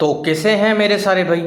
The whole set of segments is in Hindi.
तो कैसे हैं मेरे सारे भाई।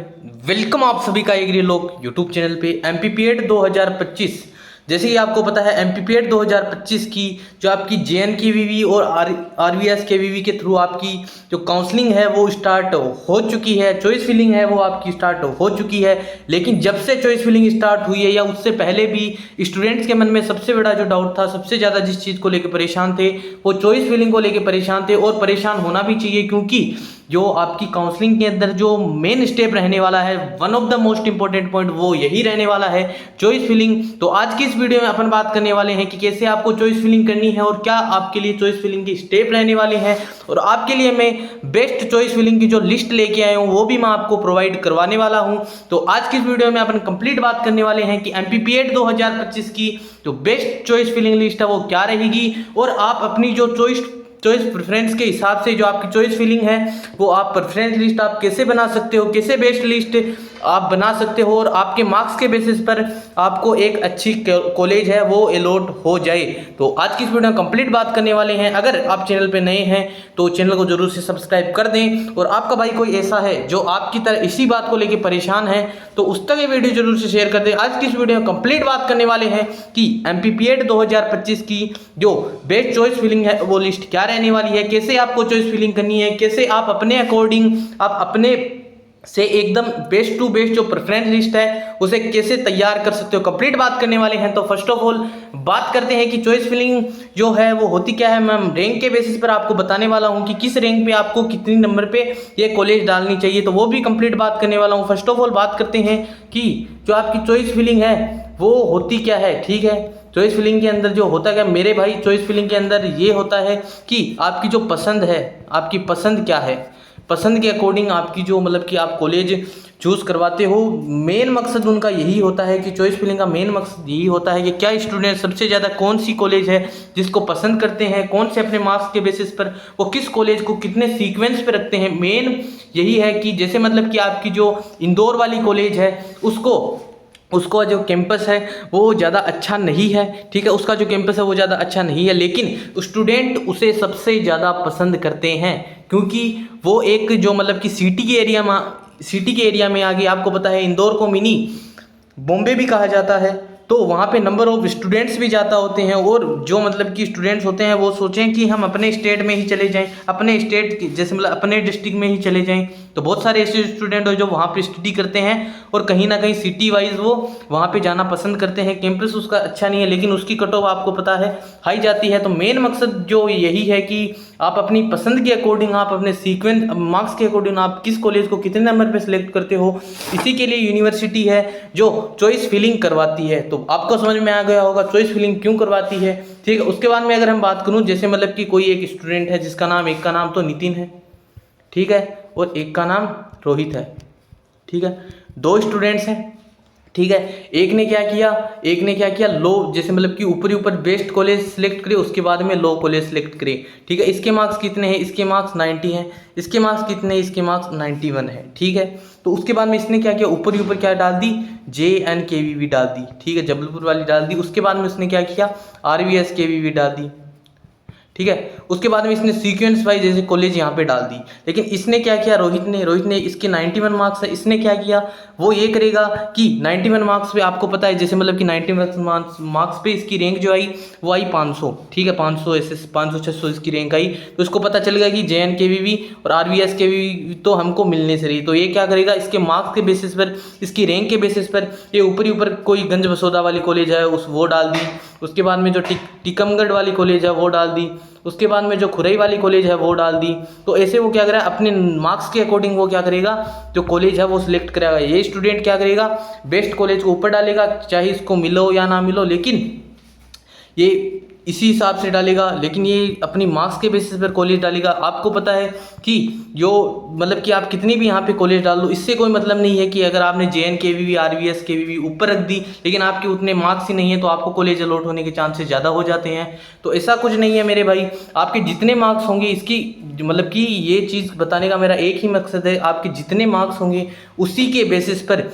वेलकम आप सभी का एग्री लोग यूट्यूब चैनल पे। एमपीपीएड 2025 जैसे कि आपको पता है एमपीपीएड 2025 की जो आपकी जेएनकेवीवी और आरवीएसकेवीवी के थ्रू आपकी जो काउंसलिंग है वो स्टार्ट हो चुकी है। चॉइस फिलिंग है वो आपकी स्टार्ट हो चुकी है। लेकिन जब से चॉइस फिलिंग स्टार्ट हुई है या उससे पहले भी स्टूडेंट्स के मन में सबसे बड़ा जो डाउट था, सबसे ज़्यादा जिस चीज़ को लेकर परेशान थे वो चॉइस फिलिंग को लेकर परेशान थे। और परेशान होना भी चाहिए क्योंकि जो आपकी काउंसलिंग के अंदर जो मेन स्टेप रहने वाला है, one of the most important point वो यही रहने वाला है, चॉइस फिलिंग। तो आज की इस वीडियो में अपन बात करने वाले हैं कि कैसे आपको चॉइस फिलिंग करनी है और क्या आपके लिए चॉइस फिलिंग के स्टेप रहने वाले हैं। और आपके लिए मैं बेस्ट चॉइस फिलिंग की जो लिस्ट लेके आया हूँ वो भी मैं आपको प्रोवाइड करवाने वाला हूँ। तो आज की इस वीडियो में अपन कंप्लीट बात करने वाले हैं कि एमपीपीएड 2025 की जो बेस्ट चॉइस फिलिंग लिस्ट है वो क्या रहेगी और आप अपनी जो चॉइस प्रेफरेंस के हिसाब से जो आपकी चॉइस फिलिंग है वो आप प्रेफरेंस लिस्ट आप कैसे बना सकते हो, कैसे बेस्ट लिस्ट आप बना सकते हो और आपके मार्क्स के बेसिस पर आपको एक अच्छी कॉलेज है वो अलॉट हो जाए। तो आज की इस वीडियो में कंप्लीट बात करने वाले हैं। अगर आप चैनल पे नए हैं तो चैनल को जरूर से सब्सक्राइब कर दें और आपका भाई कोई ऐसा है जो आपकी तरह इसी बात को लेकर परेशान है तो उस तक ये वीडियो जरूर से शेयर कर दें। आज की इस वीडियो में कंप्लीट बात करने वाले हैं कि एमपीपीएड 2025 की जो बेस्ट चॉइस फिलिंग है वो लिस्ट क्या रहने वाली है, कैसे आपको चॉइस फिलिंग करनी है, कैसे आप अपने अकॉर्डिंग आप अपने से एकदम बेस्ट टू बेस्ट जो प्रेफरेंस लिस्ट है उसे कैसे तैयार कर सकते हो, कंप्लीट बात करने वाले हैं। तो फर्स्ट ऑफ ऑल बात करते हैं कि चॉइस फिलिंग जो है वो होती क्या है। मैं रैंक के बेसिस पर आपको बताने वाला हूं कि किस रैंक पे आपको कितनी नंबर पे ये कॉलेज डालनी चाहिए, तो वो भी कंप्लीट बात करने वाला हूं। फर्स्ट ऑफ ऑल बात करते हैं कि जो आपकी चॉइस फिलिंग है वो होती क्या है। ठीक है, चॉइस फिलिंग के अंदर जो होता क्या मेरे भाई, चॉइस फिलिंग के अंदर ये होता है कि आपकी जो पसंद है, आपकी पसंद क्या है, पसंद के अकॉर्डिंग आपकी जो मतलब कि आप कॉलेज चूज़ करवाते हो। मेन मकसद उनका यही होता है कि चॉइस फिलिंग का मेन मकसद यही होता है कि क्या स्टूडेंट सबसे ज़्यादा कौन सी कॉलेज है जिसको पसंद करते हैं, कौन से अपने मार्क्स के बेसिस पर वो किस कॉलेज को कितने सीक्वेंस पे रखते हैं। मेन यही है कि जैसे मतलब कि आपकी जो इंदौर वाली कॉलेज है उसको जो कैंपस है वो ज़्यादा अच्छा नहीं है। ठीक है, उसका जो कैंपस है वो ज़्यादा अच्छा नहीं है लेकिन स्टूडेंट उसे सबसे ज़्यादा पसंद करते हैं क्योंकि वो एक जो मतलब कि सिटी के एरिया में आ गई। आपको पता है इंदौर को मिनी बॉम्बे भी कहा जाता है, तो वहाँ पे नंबर ऑफ स्टूडेंट्स भी ज़्यादा होते हैं और जो मतलब कि स्टूडेंट्स होते हैं वो सोचें कि हम अपने स्टेट में ही चले जाएं, अपने स्टेट जैसे मतलब अपने डिस्ट्रिक्ट में ही चले जाएं। तो बहुत सारे ऐसे स्टूडेंट हो जो वहाँ पे स्टडी करते हैं और कहीं ना कहीं सिटी वाइज वो वहाँ पे जाना पसंद करते हैं। कैंपस उसका अच्छा नहीं है लेकिन उसकी कट ऑफ आपको पता है हाई जाती है। तो मेन मकसद जो यही है कि आप अपनी पसंद के अकॉर्डिंग, आप अपने सीक्वेंस मार्क्स के अकॉर्डिंग आप किस कॉलेज को कितने नंबर पे सिलेक्ट करते हो, इसी के लिए यूनिवर्सिटी है जो चॉइस फिलिंग करवाती है। तो आपको समझ में आ गया होगा चॉइस फिलिंग क्यों करवाती है। ठीक है, उसके बाद में अगर हम बात करूं जैसे मतलब कि कोई एक स्टूडेंट है जिसका नाम, एक का नाम तो नितिन है, ठीक है, और एक का नाम रोहित है। ठीक है, दो स्टूडेंट्स हैं। ठीक है, एक ने क्या किया लो, जैसे मतलब कि ऊपर बेस्ट कॉलेज सिलेक्ट करे, उसके बाद में लो कॉलेज सिलेक्ट करे। ठीक है, इसके मार्क्स कितने हैं, इसके मार्क्स 90 हैं, इसके मार्क्स कितने हैं, इसके मार्क्स 91 है। ठीक है, तो उसके बाद में इसने क्या किया, ऊपर क्या डाल दी, JNKVV डाल दी। ठीक है, जबलपुर वाली डाल दी। उसके बाद में उसने क्या किया, RVSKVV डाल दी। ठीक है, उसके बाद में इसने सीक्वेंस वाइज जैसे कॉलेज यहाँ पे डाल दी। लेकिन इसने क्या किया, रोहित ने इसके 91 मार्क्स है, इसने क्या किया, वो ये करेगा कि 91 मार्क्स पे आपको पता है जैसे मतलब कि 91 मार्क्स पे इसकी रैंक जो आई वो आई 500। ठीक है, 500 ऐसे 500-600 इसकी रैंक आई। तो इसको पता चल गया कि JNKVV और RVSKVV तो हमको मिलने से रही। तो ये क्या करेगा, इसके मार्क्स के बेसिस पर, इसकी रैंक के बेसिस पर ये ऊपर कोई गंज बसोदा वाली कॉलेज है वो डाल दी। उसके बाद में जो टीकमगढ़ वाली कॉलेज है वो डाल दी। उसके बाद में जो खुरई वाली कॉलेज है वो डाल दी। तो ऐसे वो क्या करेगा, अपने मार्क्स के अकॉर्डिंग वो क्या करेगा, जो कॉलेज है वो सिलेक्ट करेगा। ये स्टूडेंट क्या करेगा, बेस्ट कॉलेज को ऊपर डालेगा, चाहे इसको मिलो या ना मिलो, लेकिन ये इसी हिसाब से डालेगा। लेकिन ये अपनी मार्क्स के बेसिस पर कॉलेज डालेगा। आपको पता है कि जो मतलब कि आप कितनी भी यहाँ पे कॉलेज डाल दो, इससे कोई मतलब नहीं है कि अगर आपने JNKVV RVSKVV ऊपर रख दी लेकिन आपके उतने मार्क्स ही नहीं है तो आपको कॉलेज अलॉट होने के चांसेस ज़्यादा हो जाते हैं। तो ऐसा कुछ नहीं है मेरे भाई, आपके जितने मार्क्स होंगे, इसकी मतलब कि ये चीज़ बताने का मेरा एक ही मकसद है, आपके जितने मार्क्स होंगे उसी के बेसिस पर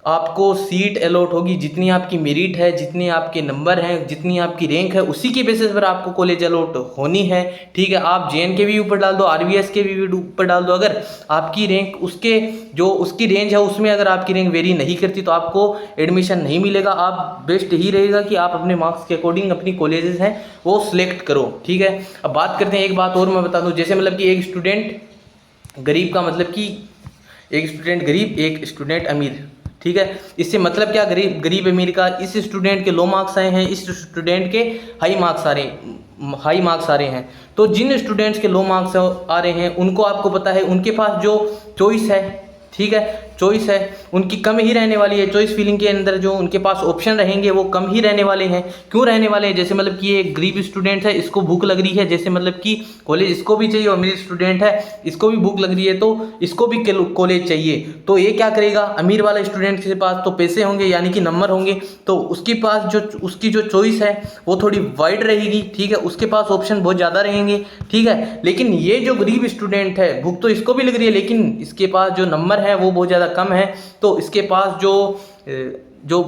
आपको सीट अलॉट होगी, जितनी आपकी मेरिट है, जितने आपके नंबर हैं, जितनी आपकी रैंक है, उसी के बेसिस पर आपको कॉलेज अलॉट होनी है। ठीक है, आप JNK भी ऊपर डाल दो, RVS के भी ऊपर डाल दो, अगर आपकी रैंक उसके जो उसकी रेंज है उसमें अगर आपकी रैंक वेरी नहीं करती तो आपको एडमिशन नहीं मिलेगा। आप बेस्ट ही रहेगा कि आप अपने मार्क्स के अकॉर्डिंग अपनी कॉलेजेस हैं वो सिलेक्ट करो। ठीक है, अब बात करते हैं, एक बात और मैं बता दूं, जैसे मतलब कि एक स्टूडेंट गरीब का मतलब कि एक स्टूडेंट गरीब, एक स्टूडेंट अमीर। ठीक है, इससे मतलब क्या, गरीब अमीर का, इस स्टूडेंट के लो मार्क्स आए हैं, इस स्टूडेंट के हाई मार्क्स आ रहे हैं। तो जिन स्टूडेंट्स के लो मार्क्स आ रहे हैं उनको आपको पता है उनके पास जो चॉइस है, ठीक है, चॉइस है उनकी कम ही रहने वाली है। चॉइस फीलिंग के अंदर जो उनके पास ऑप्शन रहेंगे वो कम ही रहने वाले हैं। क्यों रहने वाले हैं, जैसे मतलब कि ये एक गरीब स्टूडेंट है, इसको भूख लग रही है, जैसे मतलब कि कॉलेज इसको भी चाहिए, और अमीर स्टूडेंट है इसको भी भूख लग रही है तो इसको भी कॉलेज चाहिए। तो ये क्या करेगा, अमीर वाला स्टूडेंट के पास तो पैसे होंगे यानी कि नंबर होंगे, तो उसके पास जो उसकी जो चॉइस है वो थोड़ी वाइड रहेगी। ठीक है, उसके पास ऑप्शन बहुत ज़्यादा रहेंगे। ठीक है, लेकिन ये जो गरीब स्टूडेंट है, भूख तो इसको भी लग रही है लेकिन इसके पास जो नंबर है वो बहुत ज़्यादा कम है, तो इसके पास जो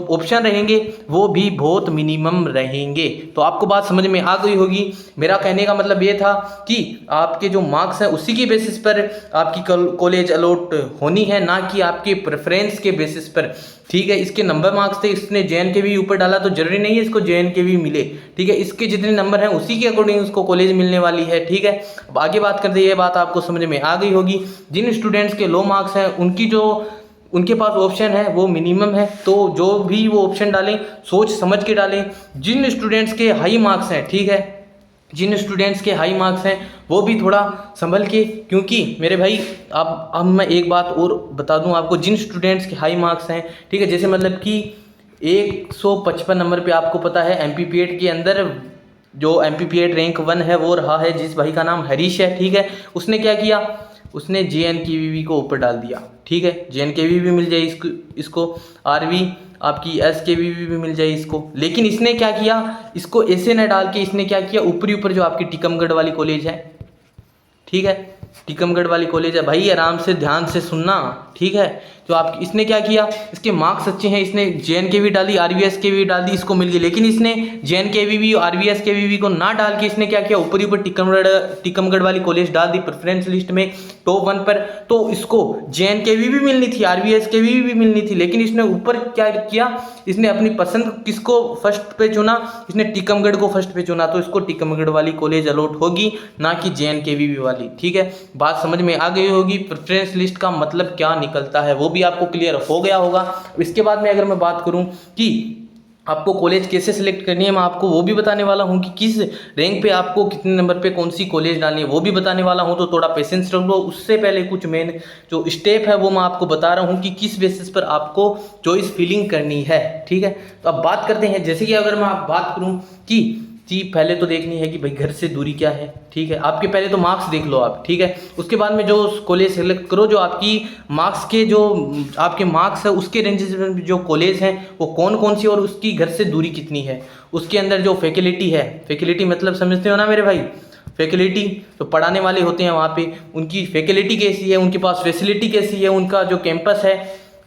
ऑप्शन रहेंगे वो भी बहुत मिनिमम रहेंगे। तो आपको बात समझ में आ गई होगी। मेरा कहने का मतलब ये था कि आपके जो मार्क्स हैं उसी की बेसिस पर आपकी कॉलेज अलॉट होनी है, ना कि आपके प्रेफरेंस के बेसिस पर। ठीक है, इसके नंबर मार्क्स थे, इसने JNK ऊपर डाला तो जरूरी नहीं है इसको JNK मिले। ठीक है, इसके जितने नंबर हैं उसी के अकॉर्डिंग उसको कॉलेज मिलने वाली है। ठीक है, अब आगे बात करते हैं, ये बात आपको समझ में आ गई होगी। जिन स्टूडेंट्स के लो मार्क्स हैं उनके पास ऑप्शन है वो मिनिमम है, तो जो भी वो ऑप्शन डालें सोच समझ के डालें। जिन स्टूडेंट्स के हाई मार्क्स हैं, ठीक है, जिन स्टूडेंट्स के हाई मार्क्स हैं वो भी थोड़ा संभल के, क्योंकि मेरे भाई अब मैं एक बात और बता दूं आपको, जिन स्टूडेंट्स के हाई मार्क्स हैं, ठीक है, जैसे मतलब कि 155 नंबर पे आपको पता है MPPED के अंदर जो MPPED रैंक 1 है वो रहा है जिस भाई का नाम हरीश है। ठीक है, उसने क्या किया, उसने JNKVV को ऊपर डाल दिया। ठीक है, JNKVV मिल जाए इसको RV आपकी SKVV भी मिल जाए इसको, लेकिन इसने क्या किया, इसको ऐसे न डाल के इसने क्या किया, ऊपर जो आपकी टीकमगढ़ वाली कॉलेज है, ठीक है, टीकमगढ़ वाली कॉलेज है भाई, आराम से ध्यान से सुनना। ठीक है, तो आप इसने क्या किया, इसके मार्क्स अच्छे हैं, इसने JNKV डाली, RVSKV डाल दी, इसको मिल गई, लेकिन इसने JNKV और RVSKV को ना डाल के इसने क्या किया, ऊपर टीकमगढ़ वाली कॉलेज डाल दी प्रेफरेंस लिस्ट में टॉप 1 पर। तो इसको JNKV भी मिलनी थी, RVSKV भी मिलनी थी, लेकिन इसने ऊपर क्या किया, इसने अपनी पसंद किसको फर्स्ट पे चुना, इसने टीकमगढ़ को फर्स्ट पे चुना, तो इसको टीकमगढ़ वाली कॉलेज अलॉट होगी, ना कि JNKV वाली। ठीक है, बात समझ में आ गई होगी, प्रेफरेंस लिस्ट का मतलब क्या निकलता है वो भी आपको क्लियर हो गया होगा। इसके बाद में अगर मैं बात करूं कि आपको कॉलेज कैसे सिलेक्ट करनी है, मैं आपको वो भी बताने वाला हूं कि किस रैंक पे आपको कितने नंबर पे कौन सी कॉलेज डालनी है वो भी बताने वाला हूं, तो थोड़ा पेशेंस रख लो। उससे पहले कुछ मेन जो स्टेप है वो मैं आपको बता रहा हूं कि किस बेसिस पर आपको चॉइस फिलिंग करनी है। ठीक है, तो अब बात करते हैं, जैसे कि अगर मैं बात करूं कि पहले तो देखनी है कि भाई घर से दूरी क्या है। ठीक है, आपके पहले तो मार्क्स देख लो आप। ठीक है, उसके बाद में जो कॉलेज सेलेक्ट करो, जो आपकी मार्क्स के जो आपके मार्क्स है उसके रेंजेस में जो कॉलेज हैं वो कौन कौन सी और उसकी घर से दूरी कितनी है, उसके अंदर जो फैकल्टी है, फैकल्टी मतलब समझते हो ना मेरे भाई, फैकल्टी तो पढ़ाने वाले होते हैं वहाँ पे, उनकी फैकल्टी कैसी है, उनके पास फैसिलिटी कैसी है, उनका जो कैंपस है,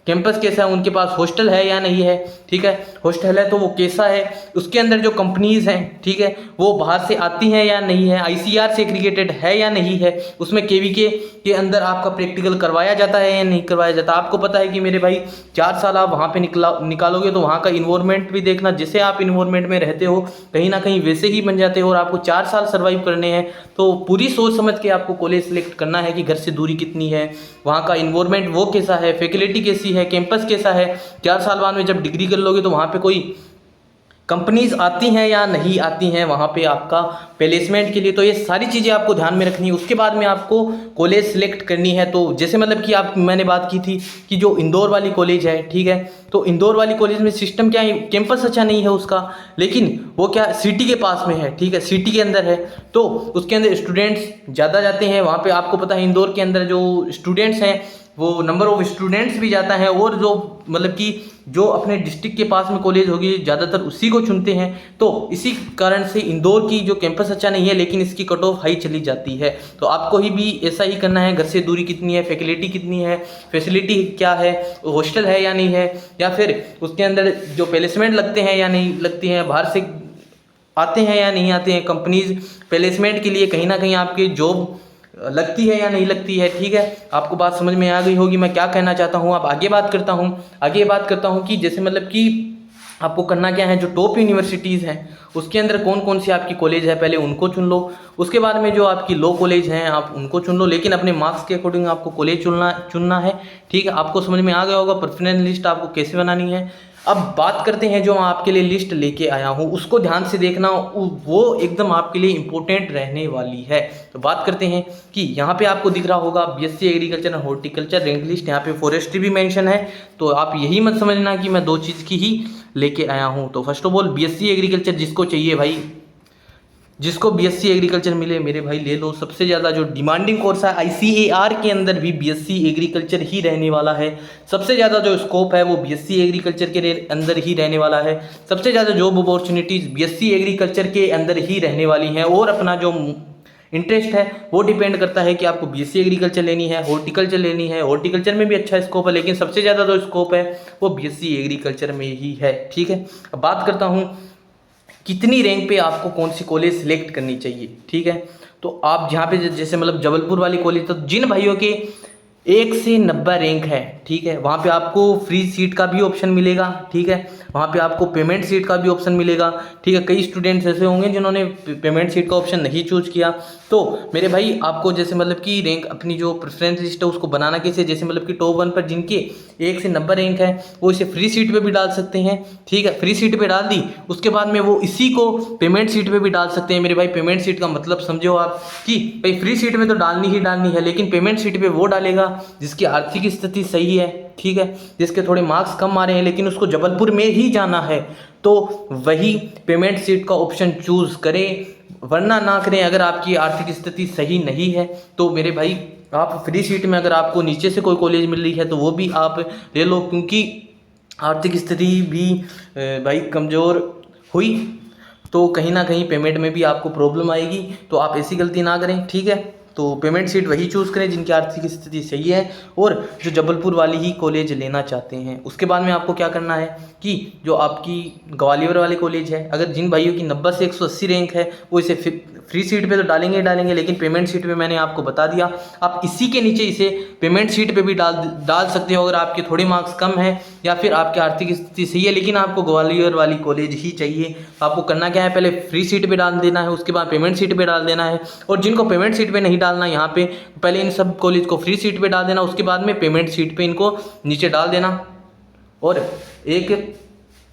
कैंपस कैसा है, उनके पास हॉस्टल है या नहीं है। ठीक है, हॉस्टल है तो वो कैसा है, उसके अंदर जो कंपनीज हैं, ठीक है, वो बाहर से आती हैं या नहीं है, ICR से एग्रीगेटेड है या नहीं है, उसमें KVK के अंदर आपका प्रैक्टिकल करवाया जाता है या नहीं करवाया जाता। आपको पता है कि मेरे भाई 4 साल आप वहाँ पे निकालोगे तो वहाँ का इन्वायरमेंट भी देखना, जैसे आप इन्वायरमेंट में रहते हो कहीं ना कहीं वैसे ही बन जाते हो, और आपको 4 साल सर्वाइव करने हैं। तो पूरी सोच समझ के आपको कॉलेज सेलेक्ट करना है कि घर से दूरी कितनी है, वहाँ का इन्वायरमेंट वो कैसा है, फैकल्टी कैसी है, कैंपस कैसा है। 4 साल बाद में जब डिग्री कर लोगे तो वहाँ पे कोई कंपनीज आती हैं या नहीं आती हैं वहाँ पे आपका प्लेसमेंट के लिए, तो ये सारी चीज़ें आपको ध्यान में रखनी है। उसके बाद में आपको कॉलेज सिलेक्ट करनी है। तो जैसे मतलब कि मैंने बात की थी कि जो इंदौर वाली कॉलेज है, ठीक है, तो इंदौर वाली कॉलेज में सिस्टम क्या है, कैंपस अच्छा नहीं है उसका, लेकिन वो क्या सिटी के पास में है, ठीक है, सिटी के अंदर है, तो उसके अंदर स्टूडेंट्स ज़्यादा जाते हैं वहाँ पे। आपको पता है इंदौर के अंदर जो स्टूडेंट्स हैं वो नंबर ऑफ स्टूडेंट्स भी जाता है, और जो मतलब कि जो अपने डिस्ट्रिक्ट के पास में कॉलेज होगी ज़्यादातर उसी को चुनते हैं। तो इसी कारण से इंदौर की जो कैंपस अच्छा नहीं है, लेकिन इसकी कट ऑफ हाई चली जाती है। तो आपको ही भी ऐसा ही करना है। घर से दूरी कितनी है, फैसिलिटी कितनी है, फैसिलिटी क्या है, हॉस्टल है या नहीं है, या फिर उसके अंदर जो प्लेसमेंट लगते हैं या नहीं लगती हैं, बाहर से आते हैं या नहीं आते हैं, कंपनीज प्लेसमेंट के लिए कहीं ना कहीं आपकी जॉब लगती है या नहीं लगती है। ठीक है, आपको बात समझ में आ गई होगी मैं क्या कहना चाहता हूँ। अब आगे बात करता हूँ कि जैसे मतलब कि आपको करना क्या है। जो टॉप यूनिवर्सिटीज़ हैं उसके अंदर कौन कौन सी आपकी कॉलेज है, पहले उनको चुन लो। उसके बाद में जो आपकी लो कॉलेज हैं आप उनको चुन लो, लेकिन अपने मार्क्स के अकॉर्डिंग आपको कॉलेज चुनना है। ठीक है, आपको समझ में आ गया होगा प्रेफरेंस लिस्ट आपको कैसे बनानी है। अब बात करते हैं जो मैं आपके लिए लिस्ट लेके आया हूँ, उसको ध्यान से देखना, वो एकदम आपके लिए इम्पोर्टेंट रहने वाली है। तो बात करते हैं कि यहाँ पे आपको दिख रहा होगा BSc agriculture and horticulture rank list. यहाँ पे फॉरेस्ट्री भी मेंशन है, तो आप यही मत समझना कि मैं दो चीज़ की ही लेके आया हूँ। तो first of all BSc agriculture जिसको चाहिए भाई, जिसको बीएससी एग्रीकल्चर मिले मेरे भाई ले लो। सबसे ज़्यादा जो डिमांडिंग कोर्स है आईसीएआर के अंदर भी बीएससी एग्रीकल्चर ही रहने वाला है। सबसे ज़्यादा जो स्कोप है वो बीएससी एग्रीकल्चर के अंदर ही रहने वाला है। सबसे ज़्यादा जॉब अपॉर्चुनिटीज़ बीएससी एग्रीकल्चर के अंदर ही रहने वाली हैं। और अपना जो इंटरेस्ट है वो डिपेंड करता है कि आपको बीएससी एग्रीकल्चर लेनी है, हॉर्टिकल्चर लेनी है। हॉर्टिकल्चर में भी अच्छा स्कोप है, लेकिन सबसे ज़्यादा जो स्कोप है वो बीएससी एग्रीकल्चर में ही है। ठीक है, अब बात करता हूँ कितनी रैंक पे आपको कौन सी कॉलेज सिलेक्ट करनी चाहिए। ठीक है, तो आप जहाँ पे जैसे मतलब जबलपुर वाली कॉलेज, तो जिन भाइयों के 1 से 90 रैंक है, ठीक है, वहाँ पे आपको फ्री सीट का भी ऑप्शन मिलेगा। ठीक है, वहाँ पे आपको पेमेंट सीट का भी ऑप्शन मिलेगा। ठीक है, कई स्टूडेंट्स ऐसे होंगे जिन्होंने पेमेंट सीट का ऑप्शन नहीं चूज किया। तो मेरे भाई आपको जैसे मतलब कि रैंक अपनी जो प्रेफरेंस लिस्ट है उसको बनाना कैसे, जैसे मतलब कि टॉप 1 पर जिनके 1 से 90 रैंक है वो इसे फ्री सीट पे भी डाल सकते हैं। ठीक है, फ्री सीट पे डाल दी, उसके बाद में वो इसी को पेमेंट सीट पे भी डाल सकते हैं। मेरे भाई पेमेंट सीट का मतलब समझो आप कि भाई फ्री सीट में तो डालनी ही डालनी है, लेकिन पेमेंट सीट पे वो डालेगा जिसकी आर्थिक स्थिति सही है। ठीक है, जिसके थोड़े मार्क्स कम आ रहे हैं लेकिन उसको जबलपुर में ही जाना है, तो वही पेमेंट सीट का ऑप्शन चूज करें, वरना ना करें। अगर आपकी आर्थिक स्थिति सही नहीं है तो मेरे भाई आप फ्री सीट में अगर आपको नीचे से कोई कॉलेज मिल रही है तो वो भी आप ले लो, क्योंकि आर्थिक स्थिति भी भाई कमज़ोर हुई तो कहीं ना कहीं पेमेंट में भी आपको प्रॉब्लम आएगी। तो आप ऐसी गलती ना करें। ठीक है, तो पेमेंट सीट वही चूज़ करें जिनकी आर्थिक स्थिति सही है और जो जबलपुर वाली ही कॉलेज लेना चाहते हैं। उसके बाद में आपको क्या करना है कि जो आपकी ग्वालियर वाली कॉलेज है, अगर जिन भाइयों की 90 से 180 रैंक है वो इसे फ्री सीट पे तो डालेंगे, लेकिन पेमेंट सीट पे मैंने आपको बता दिया आप इसी के नीचे इसे पेमेंट सीट पे भी डाल सकते हो अगर आपके थोड़े मार्क्स कम है या फिर आपकी आर्थिक स्थिति सही है, लेकिन आपको ग्वालियर वाली कॉलेज ही चाहिए। आपको करना क्या है, पहले फ्री सीट पे डाल देना है, उसके बाद पेमेंट सीट पे डाल देना है। और जिनको पेमेंट सीट पे नहीं डालना, यहाँ पे पहले इन सब कॉलेज को फ्री सीट पे डाल देना, उसके बाद में पेमेंट सीट पे इनको नीचे डाल देना। और एक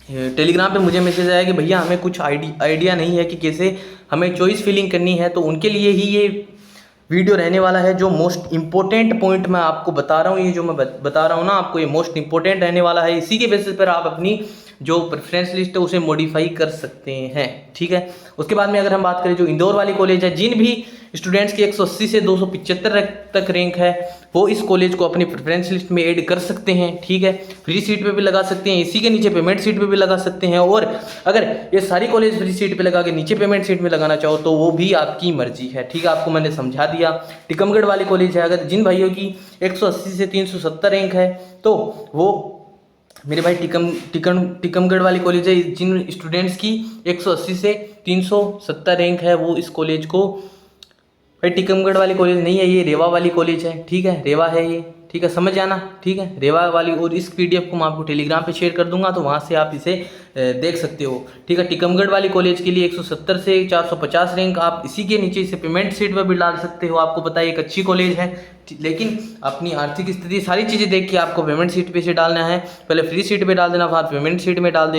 टेलीग्राम पे मुझे मैसेज आया कि भैया हमें कुछ आइडिया नहीं है कि कैसे हमें चॉइस फिलिंग करनी है, तो उनके लिए ही ये वीडियो रहने वाला है। जो मोस्ट इंपॉर्टेंट पॉइंट मैं आपको बता रहा हूँ, ये जो मैं बता रहा हूँ ना आपको, ये मोस्ट इंपॉर्टेंट रहने वाला है। इसी के बेसिस पर आप अपनी जो प्रेफरेंस लिस्ट है उसे मॉडिफाई कर सकते हैं। ठीक है, उसके बाद में अगर हम बात करें जो इंदौर वाली कॉलेज है, जिन भी स्टूडेंट्स की 180 से 275 तक रैंक है वो इस कॉलेज को अपनी प्रेफरेंस लिस्ट में ऐड कर सकते हैं। ठीक है, फ्री सीट पे भी लगा सकते हैं, इसी के नीचे पेमेंट सीट पे भी लगा सकते हैं। और अगर ये सारी कॉलेज फ्री सीट पे लगा के नीचे पेमेंट सीट में लगाना चाहो तो वो भी आपकी मर्जी है। ठीक है, आपको मैंने समझा दिया। टीकमगढ़ वाली कॉलेज है, अगर जिन भाइयों की 180 से 370 रैंक है तो वो मेरे भाई टीकमगढ़ वाली कॉलेज है। जिन स्टूडेंट्स की 180 से 370 रैंक है वो इस कॉलेज को, भाई टीकमगढ़ वाली कॉलेज नहीं है, ये रेवा वाली कॉलेज है। ठीक है, रेवा है ये। ठीक है, समझ जाना। ठीक है, रेवा वाली, और इस पीडीएफ को मैं आपको टेलीग्राम पे शेयर कर दूंगा तो वहाँ से आप इसे देख सकते हो। ठीक है, टीकमगढ़ वाली कॉलेज के लिए 170 से 450 रैंक, आप इसी के नीचे इसे पेमेंट सीट पर भी डाल सकते हो। आपको पता है एक अच्छी कॉलेज है, लेकिन अपनी आर्थिक स्थिति सारी चीज़ें देख के आपको पेमेंट सीट पे से डालना है। पहले फ्री सीट पे डाल देना, बाद पेमेंट सीट में डाल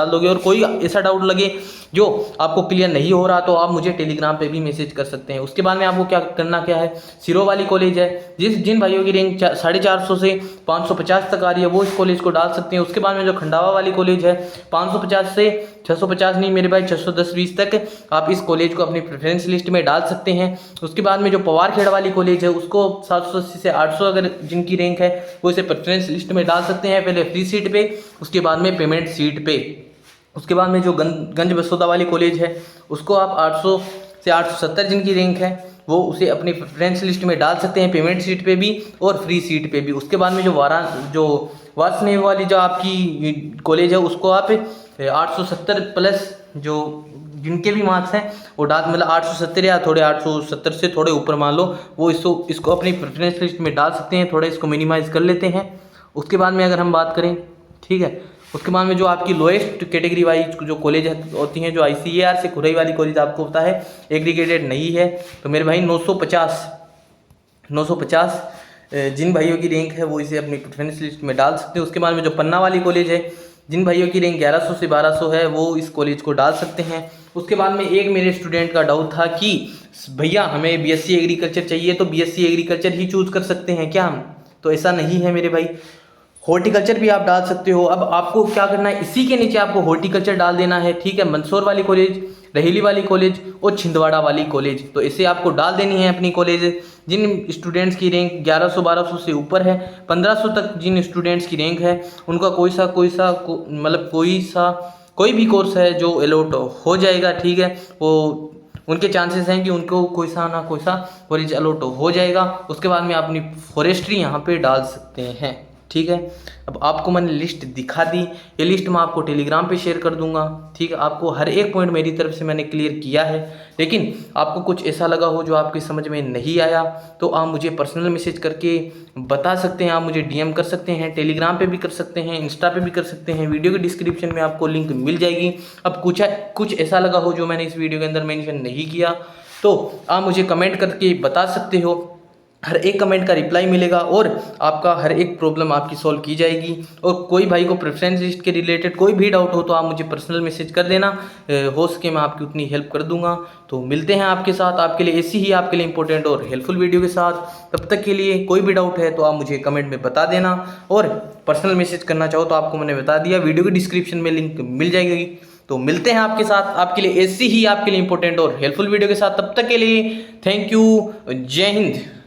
दोगे। और कोई ऐसा डाउट लगे जो आपको क्लियर नहीं हो रहा तो आप मुझे टेलीग्राम पे भी मैसेज कर सकते हैं। उसके बाद में आपको क्या है, सिरो वाली कॉलेज है, जिन भाइयों की रैंक 450 से 550 तक आ रही है वो इस कॉलेज को डाल सकते हैं। उसके बाद में जो खंडावा वाली कॉलेज है 550 से 650 नहीं मेरे भाई 610-20 तक आप इस कॉलेज को अपनी प्रेफरेंस लिस्ट में डाल सकते हैं। उसके बाद में जो पवारखेड़ा वाली कॉलेज है उसको 780 से 800 अगर जिनकी रैंक है वो इसे प्रेफरेंस लिस्ट में डाल सकते हैं, पहले फ्री सीट पे, उसके बाद में पेमेंट सीट पे। उसके बाद में जो गंज बसोदा वाली कॉलेज है उसको आप 800 से 870 जिनकी रैंक है वो उसे अपनी प्रेफरेंस लिस्ट में डाल सकते हैं, पेमेंट सीट पे भी और फ्री सीट पे भी। उसके बाद में जो वासनेव वाली जो आपकी कॉलेज है उसको आप 870 प्लस जो जिनके भी मार्क्स हैं वो डाल, मतलब 870 या थोड़े 870 से थोड़े ऊपर मान लो, वो इसको अपनी प्रेफरेंस लिस्ट में डाल सकते हैं। थोड़ा इसको मिनिमाइज़ कर लेते हैं। उसके बाद में अगर हम बात करें, ठीक है, उसके बाद में जो आपकी लोएस्ट कैटेगरी वाइज जो कॉलेज होती हैं, जो ICAR से खुरई वाली कॉलेज आपको पता है एग्रीगेटेड नहीं है, तो मेरे भाई 950 जिन भाइयों की रैंक है वो इसे अपनी प्रेफरेंस लिस्ट में डाल सकते हैं। उसके बाद में जो पन्ना वाली कॉलेज है, जिन भाइयों की रैंक 1100 से 1200 है वो इस कॉलेज को डाल सकते हैं। उसके बाद में एक मेरे स्टूडेंट का डाउट था कि भैया हमें BSc एग्रीकल्चर चाहिए तो BSc एग्रीकल्चर ही चूज़ कर सकते हैं क्या हम? तो ऐसा नहीं है मेरे भाई, हॉर्टिकल्चर भी आप डाल सकते हो। अब आपको क्या करना है, इसी के नीचे आपको हॉर्टिकल्चर डाल देना है, ठीक है। मंदसौर वाली कॉलेज, रहेली वाली कॉलेज और छिंदवाड़ा वाली कॉलेज, तो इसे आपको डाल देनी है अपनी कॉलेज। जिन स्टूडेंट्स की रैंक 1100-1200 से ऊपर है, 1500 तक जिन स्टूडेंट्स की रैंक है उनका कोई भी कोर्स है जो अलॉट हो जाएगा, ठीक है। वो उनके चांसेस हैं कि उनको कोई सा कॉलेज अलॉट हो जाएगा। उसके बाद में अपनी फॉरेस्ट्री यहाँ पे डाल सकते हैं, ठीक है। अब आपको मैंने लिस्ट दिखा दी, ये लिस्ट मैं आपको टेलीग्राम पे शेयर कर दूंगा, ठीक है। आपको हर एक पॉइंट मेरी तरफ से मैंने क्लियर किया है, लेकिन आपको कुछ ऐसा लगा हो जो आपकी समझ में नहीं आया तो आप मुझे पर्सनल मैसेज करके बता सकते हैं। आप मुझे DM कर सकते हैं, टेलीग्राम पे भी कर सकते हैं, इंस्टा पे भी कर सकते हैं, वीडियो के डिस्क्रिप्शन में आपको लिंक मिल जाएगी। अब कुछ ऐसा लगा हो जो मैंने इस वीडियो के अंदर मेंशन नहीं किया तो आप मुझे कमेंट करके बता सकते हो, हर एक कमेंट का रिप्लाई मिलेगा और आपका हर एक प्रॉब्लम आपकी सॉल्व की जाएगी। और कोई भाई को प्रेफरेंस लिस्ट के रिलेटेड कोई भी डाउट हो तो आप मुझे पर्सनल मैसेज कर देना, हो सके मैं आपकी उतनी हेल्प कर दूंगा। तो मिलते हैं आपके साथ आपके लिए ऐसी ही आपके लिए इंपॉर्टेंट और हेल्पफुल वीडियो के साथ। तब तक के लिए कोई भी डाउट है तो आप मुझे कमेंट में बता देना, और पर्सनल मैसेज करना चाहो तो आपको मैंने बता दिया, वीडियो के डिस्क्रिप्शन में लिंक मिल जाएगी। तो मिलते हैं आपके साथ आपके लिए ऐसी ही आपके लिए इंपॉर्टेंट और हेल्पफुल वीडियो के साथ। तब तक के लिए थैंक यू, जय हिंद।